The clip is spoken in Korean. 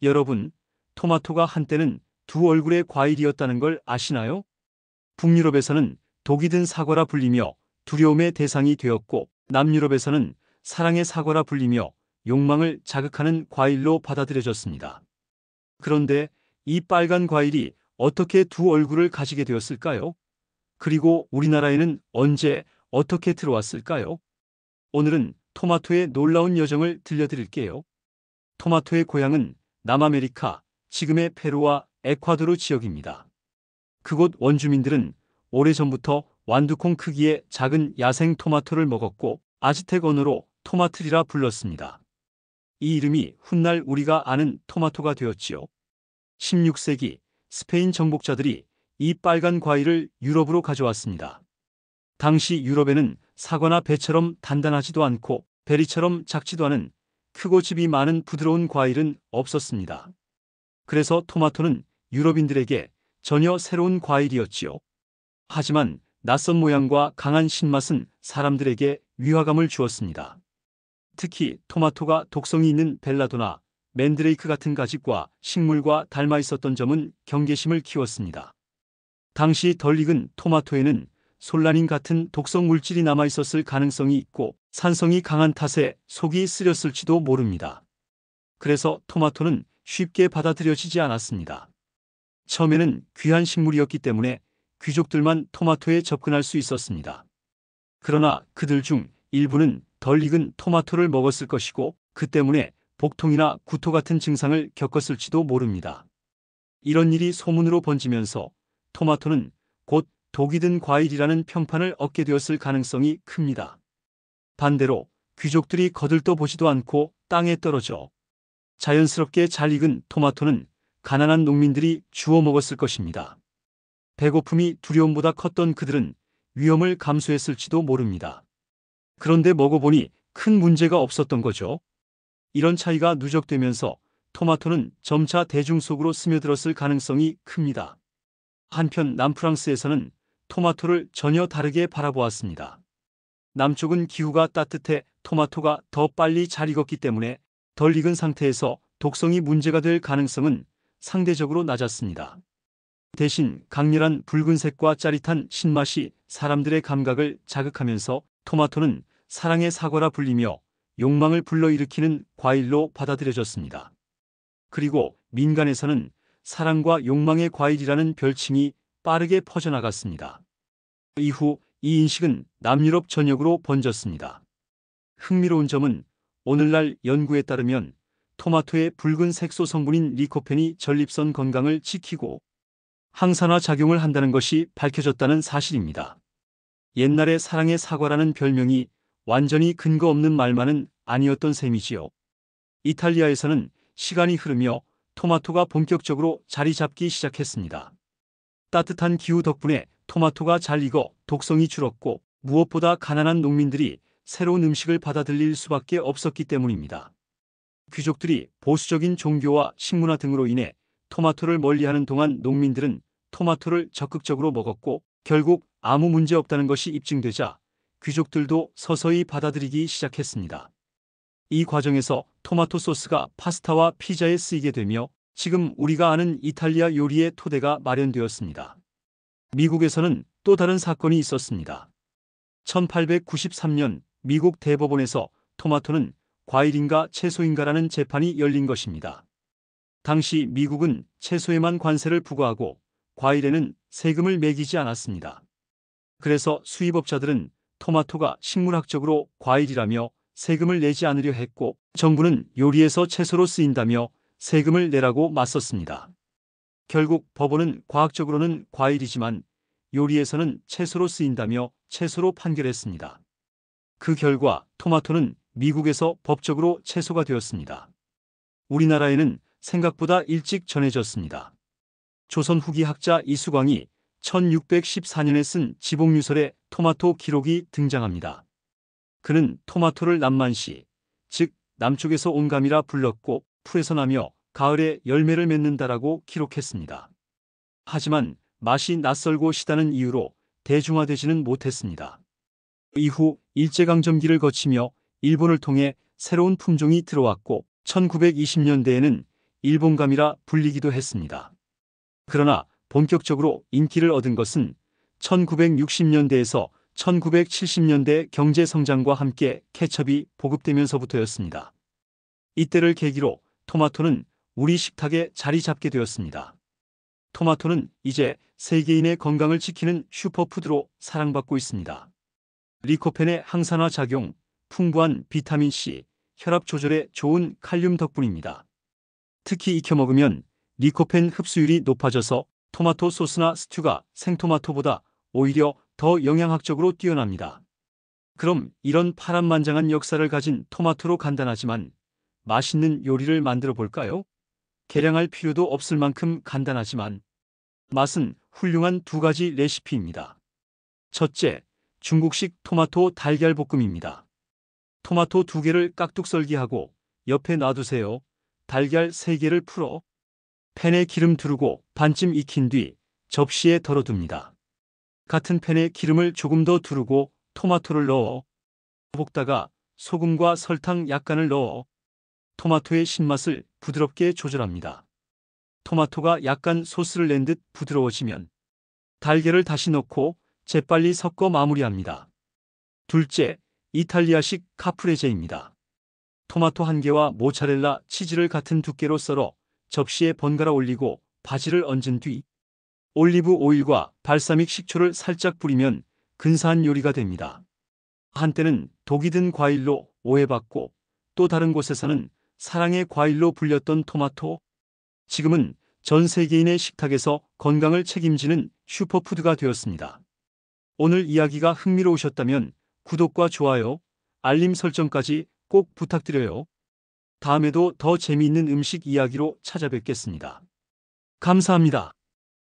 여러분, 토마토가 한때는 두 얼굴의 과일이었다는 걸 아시나요? 북유럽에서는 독이 든 사과라 불리며 두려움의 대상이 되었고, 남유럽에서는 사랑의 사과라 불리며 욕망을 자극하는 과일로 받아들여졌습니다. 그런데 이 빨간 과일이 어떻게 두 얼굴을 가지게 되었을까요? 그리고 우리나라에는 언제, 어떻게 들어왔을까요? 오늘은 토마토의 놀라운 여정을 들려드릴게요. 토마토의 고향은 남아메리카, 지금의 페루와 에콰도르 지역입니다. 그곳 원주민들은 오래전부터 완두콩 크기의 작은 야생 토마토를 먹었고, 아즈텍 언어로 토마트리라 불렀습니다. 이 이름이 훗날 우리가 아는 토마토가 되었지요. 16세기 스페인 정복자들이 이 빨간 과일을 유럽으로 가져왔습니다. 당시 유럽에는 사과나 배처럼 단단하지도 않고 베리처럼 작지도 않은 크고 즙이 많은 부드러운 과일은 없었습니다. 그래서 토마토는 유럽인들에게 전혀 새로운 과일이었지요. 하지만 낯선 모양과 강한 신맛은 사람들에게 위화감을 주었습니다. 특히 토마토가 독성이 있는 벨라도나 맨드레이크 같은 가집과 식물과 닮아 있었던 점은 경계심을 키웠습니다. 당시 덜 익은 토마토에는 솔라닌 같은 독성 물질이 남아 있었을 가능성이 있고, 산성이 강한 탓에 속이 쓰렸을지도 모릅니다. 그래서 토마토는 쉽게 받아들여지지 않았습니다. 처음에는 귀한 식물이었기 때문에 귀족들만 토마토에 접근할 수 있었습니다. 그러나 그들 중 일부는 덜 익은 토마토를 먹었을 것이고, 그 때문에 복통이나 구토 같은 증상을 겪었을지도 모릅니다. 이런 일이 소문으로 번지면서 토마토는 곧 독이 든 과일이라는 평판을 얻게 되었을 가능성이 큽니다. 반대로 귀족들이 거들떠 보지도 않고 땅에 떨어져 자연스럽게 잘 익은 토마토는 가난한 농민들이 주워 먹었을 것입니다. 배고픔이 두려움보다 컸던 그들은 위험을 감수했을지도 모릅니다. 그런데 먹어보니 큰 문제가 없었던 거죠. 이런 차이가 누적되면서 토마토는 점차 대중 속으로 스며들었을 가능성이 큽니다. 한편 남프랑스에서는 토마토를 전혀 다르게 바라보았습니다. 남쪽은 기후가 따뜻해 토마토가 더 빨리 잘 익었기 때문에 덜 익은 상태에서 독성이 문제가 될 가능성은 상대적으로 낮았습니다. 대신 강렬한 붉은색과 짜릿한 신맛이 사람들의 감각을 자극하면서 토마토는 사랑의 사과라 불리며 욕망을 불러일으키는 과일로 받아들여졌습니다. 그리고 민간에서는 사랑과 욕망의 과일이라는 별칭이 빠르게 퍼져나갔습니다. 이후 이 인식은 남유럽 전역으로 번졌습니다. 흥미로운 점은 오늘날 연구에 따르면 토마토의 붉은 색소 성분인 리코펜이 전립선 건강을 지키고 항산화 작용을 한다는 것이 밝혀졌다는 사실입니다. 옛날에 사랑의 사과라는 별명이 완전히 근거 없는 말만은 아니었던 셈이지요. 이탈리아에서는 시간이 흐르며 토마토가 본격적으로 자리 잡기 시작했습니다. 따뜻한 기후 덕분에 토마토가 잘 익어 독성이 줄었고, 무엇보다 가난한 농민들이 새로운 음식을 받아들일 수밖에 없었기 때문입니다. 귀족들이 보수적인 종교와 식문화 등으로 인해 토마토를 멀리하는 동안 농민들은 토마토를 적극적으로 먹었고, 결국 아무 문제 없다는 것이 입증되자 귀족들도 서서히 받아들이기 시작했습니다. 이 과정에서 토마토 소스가 파스타와 피자에 쓰이게 되며 지금 우리가 아는 이탈리아 요리의 토대가 마련되었습니다. 미국에서는 또 다른 사건이 있었습니다. 1893년 미국 대법원에서 토마토는 과일인가 채소인가라는 재판이 열린 것입니다. 당시 미국은 채소에만 관세를 부과하고 과일에는 세금을 매기지 않았습니다. 그래서 수입업자들은 토마토가 식물학적으로 과일이라며 세금을 내지 않으려 했고, 정부는 요리에서 채소로 쓰인다며 세금을 내라고 맞섰습니다. 결국 법원은 과학적으로는 과일이지만 요리에서는 채소로 쓰인다며 채소로 판결했습니다. 그 결과 토마토는 미국에서 법적으로 채소가 되었습니다. 우리나라에는 생각보다 일찍 전해졌습니다. 조선 후기 학자 이수광이 1614년에 쓴 지복유설에 토마토 기록이 등장합니다. 그는 토마토를 남만시, 즉 남쪽에서 온 감이라 불렀고, 풀에서 나며 가을에 열매를 맺는다라고 기록했습니다. 하지만 맛이 낯설고 시다는 이유로 대중화되지는 못했습니다. 이후 일제강점기를 거치며 일본을 통해 새로운 품종이 들어왔고, 1920년대에는 일본감이라 불리기도 했습니다. 그러나 본격적으로 인기를 얻은 것은 1960년대에서 1970년대 경제 성장과 함께 케첩이 보급되면서부터였습니다. 이때를 계기로 토마토는 우리 식탁에 자리 잡게 되었습니다. 토마토는 이제 세계인의 건강을 지키는 슈퍼푸드로 사랑받고 있습니다. 리코펜의 항산화 작용, 풍부한 비타민C, 혈압 조절에 좋은 칼륨 덕분입니다. 특히 익혀 먹으면 리코펜 흡수율이 높아져서 토마토 소스나 스튜가 생토마토보다 오히려 더 영양학적으로 뛰어납니다. 그럼 이런 파란만장한 역사를 가진 토마토로 간단하지만 맛있는 요리를 만들어 볼까요? 계량할 필요도 없을 만큼 간단하지만 맛은 훌륭한 두 가지 레시피입니다. 첫째, 중국식 토마토 달걀 볶음입니다. 토마토 2개를 깍둑 썰기하고 옆에 놔두세요. 달걀 3개를 풀어 팬에 기름 두르고 반쯤 익힌 뒤 접시에 덜어둡니다. 같은 팬에 기름을 조금 더 두르고 토마토를 넣어 볶다가 소금과 설탕 약간을 넣어 토마토의 신맛을 부드럽게 조절합니다. 토마토가 약간 소스를 낸 듯 부드러워지면 달걀을 다시 넣고 재빨리 섞어 마무리합니다. 둘째, 이탈리아식 카프레제입니다. 토마토 1개와 모차렐라 치즈를 같은 두께로 썰어 접시에 번갈아 올리고 바질을 얹은 뒤 올리브 오일과 발사믹 식초를 살짝 뿌리면 근사한 요리가 됩니다. 한때는 독이 든 과일로 오해받고 또 다른 곳에서는 사랑의 과일로 불렸던 토마토. 지금은 전 세계인의 식탁에서 건강을 책임지는 슈퍼푸드가 되었습니다. 오늘 이야기가 흥미로우셨다면 구독과 좋아요, 알림 설정까지 꼭 부탁드려요. 다음에도 더 재미있는 음식 이야기로 찾아뵙겠습니다. 감사합니다.